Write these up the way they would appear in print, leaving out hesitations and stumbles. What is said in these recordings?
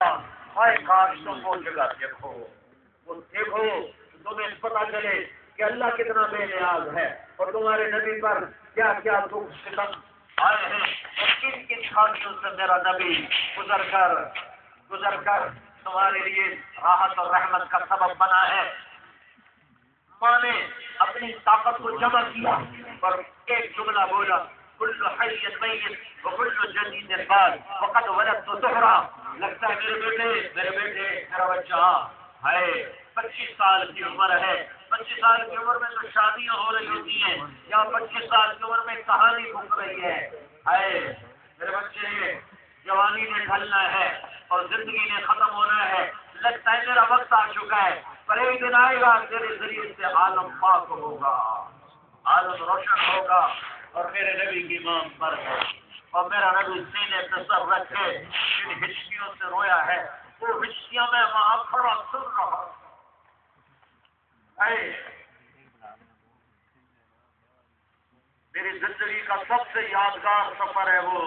ہائے کاش تم وہ جگہ دیکھو، وہ دیکھو تمہیں پتا چلے کہ اللہ کتنا بے نیاز ہے اور تمہارے نبی پر کیا کیا دکھ ستم آئے ہیں اور کن کن خامیوں سے میرا نبی گزر کر تمہارے لیے راحت اور رحمت کا سبب بنا ہے۔ ماں نے اپنی طاقت کو جمع کیا اور ایک جملہ بولا، کل حی میت وکل جدید بال وقد ولدت زہرا۔ لگتا ہے میرے بیٹے میرا بچہ ہے 25 سال کی عمر ہے، 25 سال کی عمر میں تو شادیاں ہو رہی ہوتی ہیں یا 25 سال کی عمر میں کہانی گھوم رہی ہے میرے بچے جوانی نے ڈھلنا ہے اور زندگی نے ختم ہونا ہے، لگتا ہے میرا وقت آ چکا ہے، پر ایک دن آئے گا تیرے ذریعے سے عالم پاک ہوگا، عالم روشن ہوگا اور میرے نبی کی ماں پر ہے اور میرا نبی سینے پہ سر رکھ کے جن ہچکیوں سے رویا ہے وہ ہچکیاں میں وہاں کھڑا سن رہا ہے۔ میری زندگی کا سب سے یادگار سفر ہے وہ۔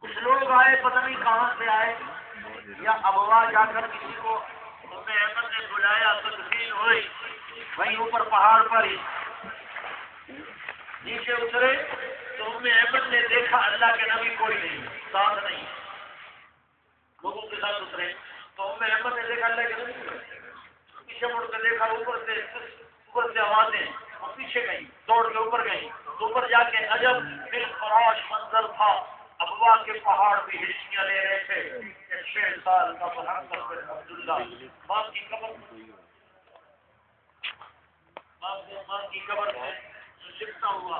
کچھ لوگ آئے پتہ نہیں کہاں سے آئے، یا ابوا جا کر کسی کو احمد نے بلایا تو تدفین ہوئی، وہیں اوپر پہاڑ پر ہی نیچے اترے تو احمد نے دیکھا اللہ کے نبی کوئی نہیں ساتھ نہیں، لوگوں کے ساتھ اترے تو احمد نے دیکھا اللہ کے نبی، پیچھے مڑ کے دیکھا اوپر سے آوازیں، وہ پیچھے گئی دوڑ کے اوپر گئی، اوپر جا کے عجب دل خراش منظر تھا، ابوا کے پہاڑ بھی ہچکیاں لے رہے تھے، 6 سال کا محمد بن عبداللہ ماں کی قبر میں لپٹا ہوا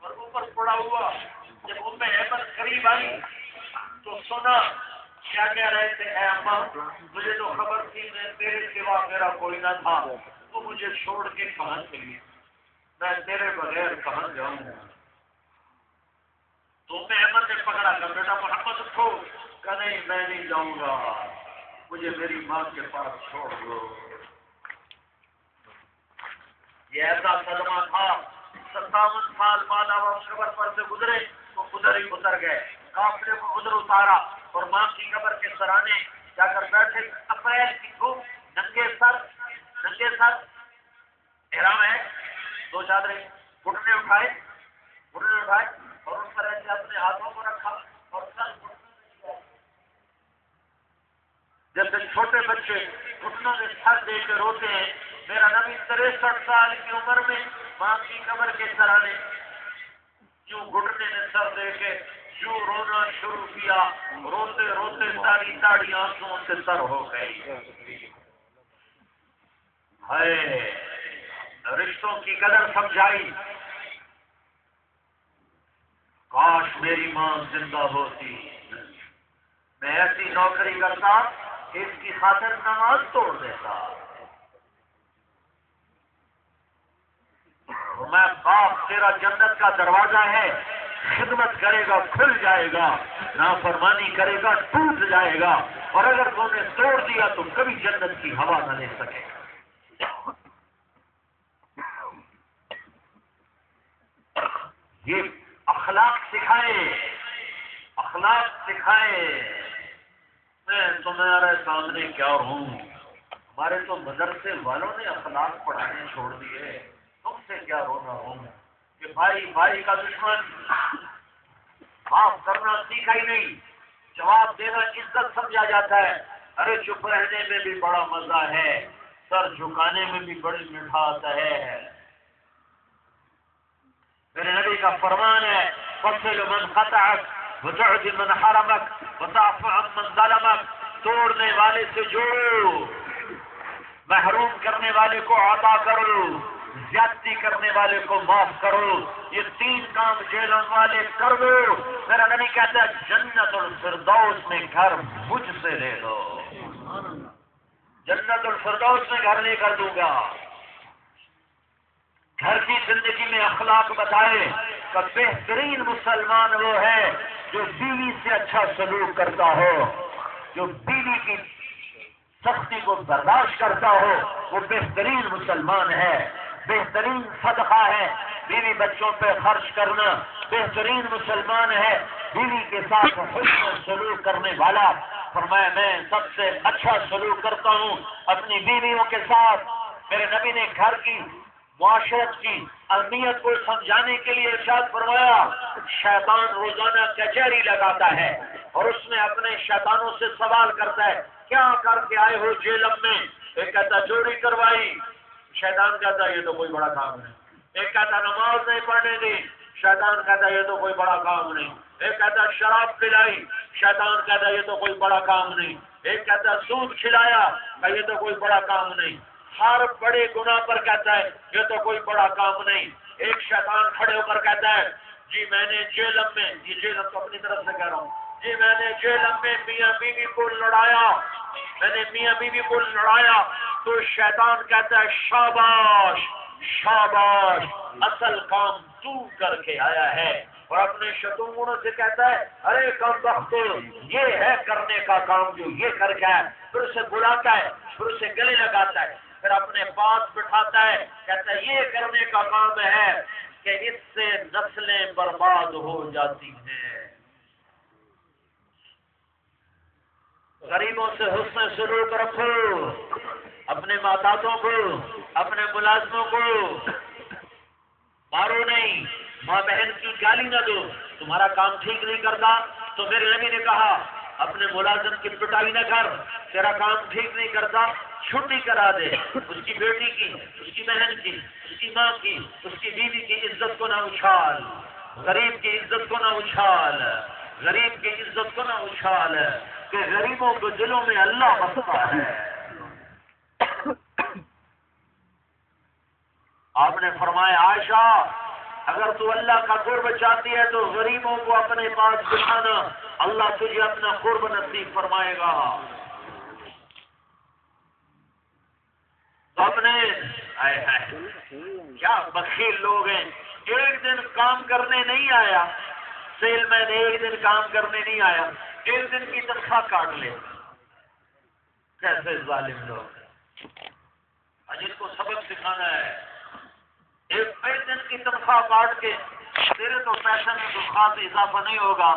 اور اوپر پڑا ہوا۔ جب احمد قریب آئی تو سنا کیا کہہ رہے تھے، اے اماں مجھے تو خبر تھی میں تیرے سوا میرا کوئی نہ تھا، تو مجھے چھوڑ کے کہاں چلی، میں تیرے بغیر کہاں جاؤں۔ تو احمد نے پکڑا کر بیٹا محمد اٹھو، کہ نہیں میں نہیں جاؤں گا، مجھے میری ماں کے پاس چھوڑ دو۔ یہ ایسا صدمہ تھا، 57 سال بعد اب قبر پر سے گزرے تو ادھر ہی اتر گئے، قافلے کو ادھر اتارا اور ماں کی قبر کے سرانے جا کر بیٹھے، اپریل کی دھوپ، ننگے سر احرام ہے، 2 چادریں، گھٹنے اٹھائے اور ان پر ایسے اپنے ہاتھوں کو رکھا اور سر جیسے چھوٹے بچے گھٹنوں میں سر دے کے روتے ہیں، میرا نبی 63 سال کی عمر میں ماں کی قبر کے سرانے یوں گھٹنے میں سر دے کے یوں رونا شروع کیا، روتے روتے ساری داڑھی آنسوؤں سے تر ہو گئی۔ ہے رشتوں کی قدر سمجھائی، کاش میری ماں زندہ ہوتی، میں ایسی نوکری کرتا اس کی خاطر نماز توڑ دیتا۔ میں باپ تیرا جنت کا دروازہ ہے، خدمت کرے گا کھل جائے گا، نافرمانی کرے گا ٹوٹ جائے گا، اور اگر تم نے توڑ دیا تو کبھی جنت کی ہوا نہ لے سکے۔ یہ اخلاق سکھائے۔ میں تمہارے سامنے کیا ہوں، ہمارے تو مدرسے والوں نے اخلاق پڑھانے چھوڑ دیے، تم سے کیا رونا ہوں کہ بھائی کا دشمن، معاف کرنا سیکھا ہی نہیں، جواب دینا عزت سمجھا جاتا ہے، ارے چپ رہنے میں بھی بڑا مزہ ہے، سر جھکانے میں بھی بڑی مٹھاس ہے۔ میرے نبی کا فرمان ہے، فصل من قطعک وتعد من حرمک وتعف عن من ظلمک، توڑنے والے سے جوڑو، محروم کرنے والے کو عطا کرو، زیادتی کرنے والے کو معاف کرو، یہ 3 کام جیلن والے کر دو، میرا نبی کہتا ہے جنت الفردوس میں گھر مجھ سے لے لو، جنت الفردوس میں گھر لے کر دوں گا۔ گھر کی زندگی میں اخلاق بتائے کہ بہترین مسلمان وہ ہے جو بیوی سے اچھا سلوک کرتا ہو، جو بیوی کی سختی کو برداشت کرتا ہو، وہ بہترین مسلمان ہے، بہترین صدقہ ہے بیوی بچوں پہ خرچ کرنا، بہترین مسلمان ہے بیوی کے ساتھ حسن سلوک کرنے والا۔ فرمایا میں سب سے اچھا سلوک کرتا ہوں اپنی بیویوں کے ساتھ۔ میرے نبی نے گھر کی معاشرت کی اہمیت کو سمجھانے کے لیے ارشاد فرمایا، شیطان روزانہ کچہری لگاتا ہے اور اس میں اپنے شیطانوں سے سوال کرتا ہے، کیا کر کے آئے ہو جیلم میں؟ ایک کہتا چوری کروائی، شیطان کہتا یہ تو کوئی بڑا کام نہیں۔ ایک کہتا نماز نہیں پڑھنے دی، شیطان کہتا یہ تو کوئی بڑا کام نہیں۔ ایک کہتا شراب پلائی، شیطان کہتا یہ تو کوئی بڑا کام نہیں۔ ایک کہتا سود کھلایا، کہ یہ تو کوئی بڑا کام نہیں۔ ہر بڑے گناہ پر کہتا ہے یہ تو کوئی بڑا کام نہیں۔ ایک شیطان کھڑے ہو کر کہتا ہے، جی میں نے جیلم میں، یہ جیلم تو اپنی طرف سے کہہ رہا ہوں، جی میں نے جیلم میں میاں بیوی کو لڑایا، میں نے میاں بیوی کو لڑایا۔ تو شیطان کہتا ہے شاباش شاباش، اصل کام تو کر کے آیا ہے۔ اور اپنے شتونوں سے کہتا ہے، ارے کم بخت، یہ ہے کرنے کا کام جو یہ کر کے ہے۔ پھر اسے بلاتا ہے، پھر اسے گلے لگاتا ہے، پھر اپنے پاس بٹھاتا ہے، کہتا ہے یہ کرنے کا کام ہے کہ اس سے نسلیں برباد ہو جاتی ہیں۔ غریبوں سے حسن سلوک رکھو، اپنے ماتحتوں کو، اپنے ملازموں کو مارو نہیں، ماں بہن کی گالی نہ دو۔ تمہارا کام ٹھیک نہیں کرتا تو میرے نبی نے کہا اپنے ملازم کی پٹائی نہ کر، تیرا کام ٹھیک نہیں کرتا چھٹی کرا دے۔ اس کی بیٹی کی، اس کی بہن کی، اس کی ماں کی، اس کی بیوی کی عزت کو نہ اچھال، غریب کی عزت کو نہ اچھال، غریب کی عزت کو نہ اچھال، کہ غریبوں کے دلوں میں اللہ بستا ہے۔ آپ نے فرمایا عائشہ اگر تو اللہ کا قرب چاہتی ہے تو غریبوں کو اپنے پاس بٹھانا، اللہ تجھے اپنا قرب نصیب فرمائے گا۔ تو اپنے کیا بخیل لوگ ہیں، ایک دن کام کرنے نہیں آیا، سیل مین ایک دن کام کرنے نہیں آیا، ایک دن کی تنخواہ کاٹ لے۔ کیسے ظالم لوگ، جن کو سبق سکھانا ہے، ایک دن کی تنخواہ کاٹ کے تیرے تو پیسے میں تو خاص اضافہ نہیں ہوگا،